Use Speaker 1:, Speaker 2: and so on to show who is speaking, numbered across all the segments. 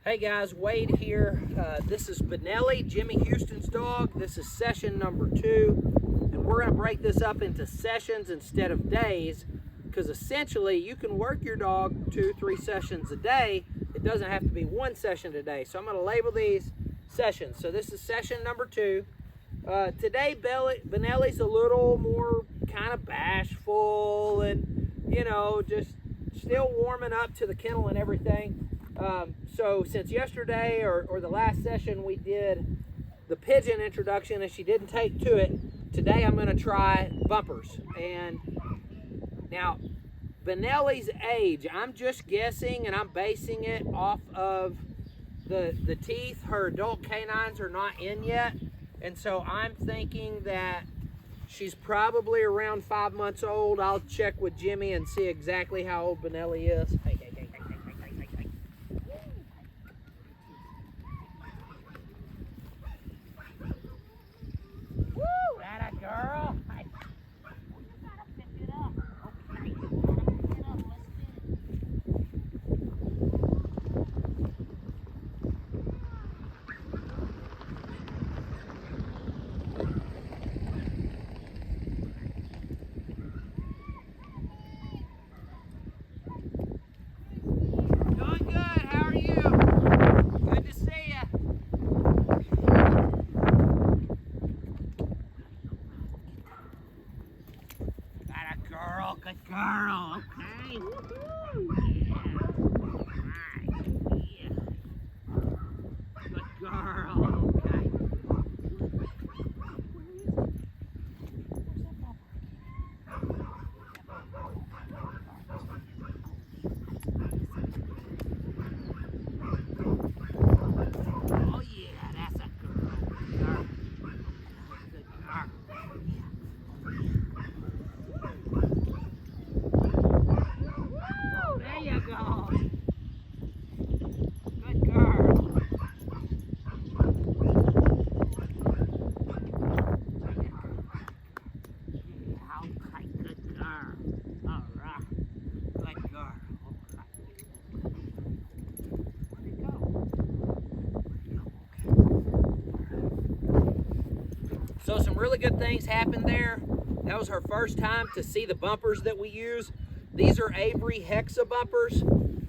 Speaker 1: Hey guys, Wade here. This is Benelli, Jimmy Houston's dog. This is session number 2, and we're gonna break this up into sessions instead of days, because essentially you can work your dog 2-3 sessions a day. It doesn't have to be one session a day. So I'm gonna label these sessions. So this is session number 2. Today Benelli's a little more kind of bashful and, just still warming up to the kennel and everything. So since yesterday or the last session we did the pigeon introduction and she didn't take to it, today I'm going to try bumpers. And now Benelli's age, I'm just guessing and I'm basing it off of the teeth. Her adult canines are not in yet, and so I'm thinking that she's probably around 5 months old. I'll check with Jimmy and see exactly how old Benelli is. Hey. Woo, that a girl. You gotta pick it up. Okay, you gotta pick it up. Doing good. How are you? Good to see ya. Good girl, okay. Woohoo! Yeah. Right. Yeah. Good girl, okay. Oh yeah, that's a girl. Good girl. Good girl. There you go. Good girl. Yeah, okay, good girl. All right. Good girl. Okay. Where'd it go? Okay. So some really good things happened there. That was her first time to see the bumpers that we use. These are Avery Hexa bumpers,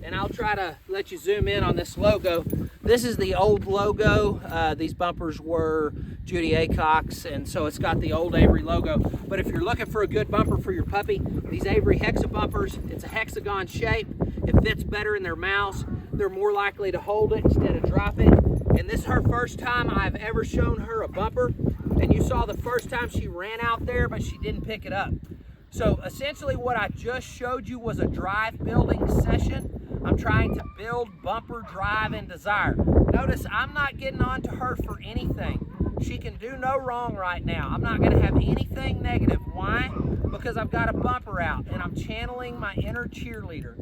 Speaker 1: and I'll try to let you zoom in on this logo. This is the old logo. These bumpers were Judy Acock's, and so it's got the old Avery logo. But if you're looking for a good bumper for your puppy, these Avery Hexa bumpers, it's a hexagon shape. It fits better in their mouths. They're more likely to hold it instead of drop it. And this is her first time I've ever shown her a bumper. And you saw the first time she ran out there, but she didn't pick it up. So essentially what I just showed you was a drive building session. I'm trying to build bumper, drive, and desire. Notice I'm not getting on to her for anything. She can do no wrong right now. I'm not gonna have anything negative. Why? Because I've got a bumper out and I'm channeling my inner cheerleader.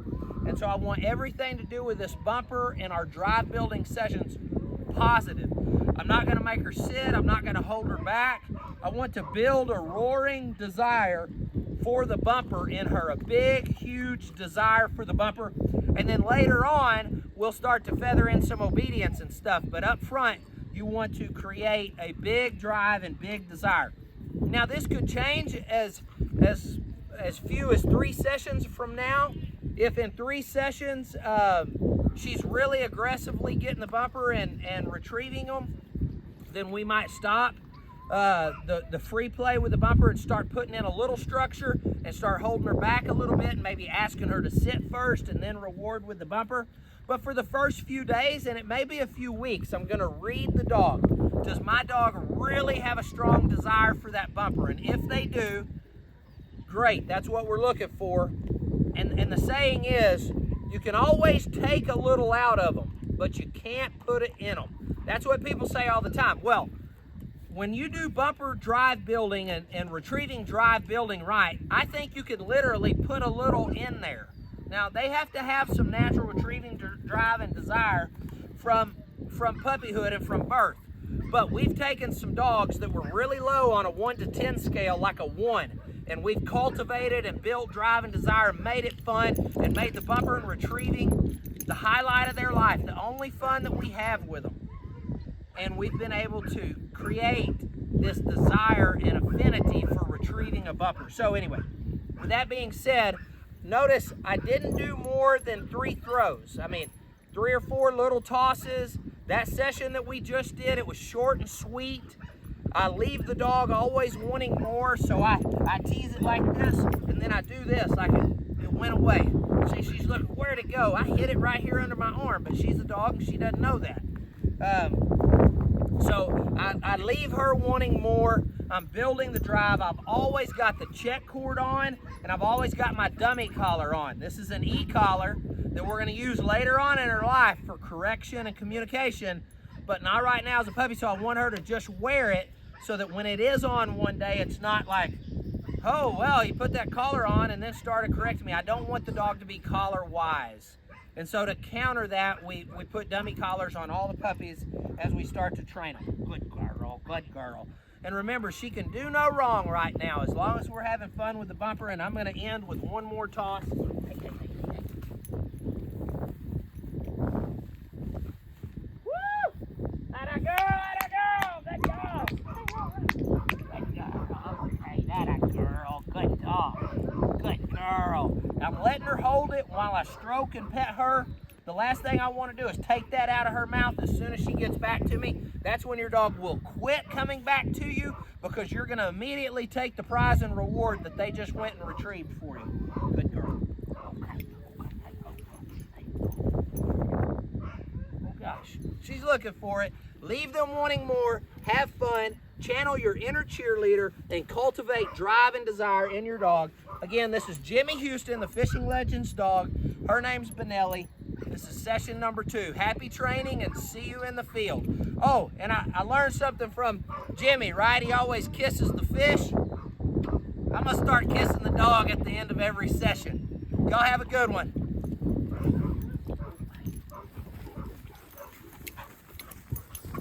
Speaker 1: And so I want everything to do with this bumper and our drive building sessions positive. I'm not gonna make her sit. I'm not gonna hold her back. I want to build a roaring desire for the bumper in her, a big, huge desire for the bumper. And then later on, we'll start to feather in some obedience and stuff. But up front, you want to create a big drive and big desire. Now, this could change as few as 3 sessions from now. If in 3 sessions, she's really aggressively getting the bumper and retrieving them, then we might stop the free play with the bumper and start putting in a little structure and start holding her back a little bit and maybe asking her to sit first and then reward with the bumper. But for the first few days, and it may be a few weeks, I'm going to read the dog. Does my dog really have a strong desire for that bumper? And if they do, great, that's what we're looking for. And the saying is, you can always take a little out of them, but you can't put it in them. That's what people say all the time. Well, when you do bumper drive building and retrieving drive building right, I think you could literally put a little in there. Now, they have to have some natural retrieving drive and desire from puppyhood and from birth. But we've taken some dogs that were really low on a 1 to 10 scale, like a 1, and we've cultivated and built drive and desire, made it fun, and made the bumper and retrieving, the highlight of their life, the only fun that we have with them. And we've been able to create this desire and affinity for retrieving a bumper. So anyway, with that being said, notice I didn't do more than 3 throws. I mean, 3 or 4 little tosses. That session that we just did, it was short and sweet. I leave the dog always wanting more, so I tease it like this, and then I do this, like it went away. See, she's looking, where'd it go? I hit it right here under my arm, but she's a dog and she doesn't know that. So I leave her wanting more. I'm building the drive. I've always got the check cord on, and I've always got my dummy collar on. This is an e-collar that we're going to use later on in her life for correction and communication, but not right now as a puppy, so I want her to just wear it so that when it is on one day, it's not like, oh, well, you put that collar on and then started correcting me. I don't want the dog to be collar wise. And so to counter that, we put dummy collars on all the puppies as we start to train them. Good girl, good girl. And remember, she can do no wrong right now as long as we're having fun with the bumper. And I'm going to end with one more toss. Woo! Atta girl, atta girl, good dog. Good girl, okay, atta girl, good dog, good girl. I'm letting her hold it while I stroke and pet her. The last thing I want to do is take that out of her mouth as soon as she gets back to me. That's when your dog will quit coming back to you, because you're going to immediately take the prize and reward that they just went and retrieved for you. Good girl. Oh gosh, she's looking for it. Leave them wanting more. Have fun. Channel your inner cheerleader and cultivate drive and desire in your dog. Again, this is Jimmy Houston, the Fishing Legends dog. Her name's Benelli. This is session number 2. Happy training and see you in the field. Oh, and I learned something from Jimmy, right? He always kisses the fish. I'm going to start kissing the dog at the end of every session. Y'all have a good one.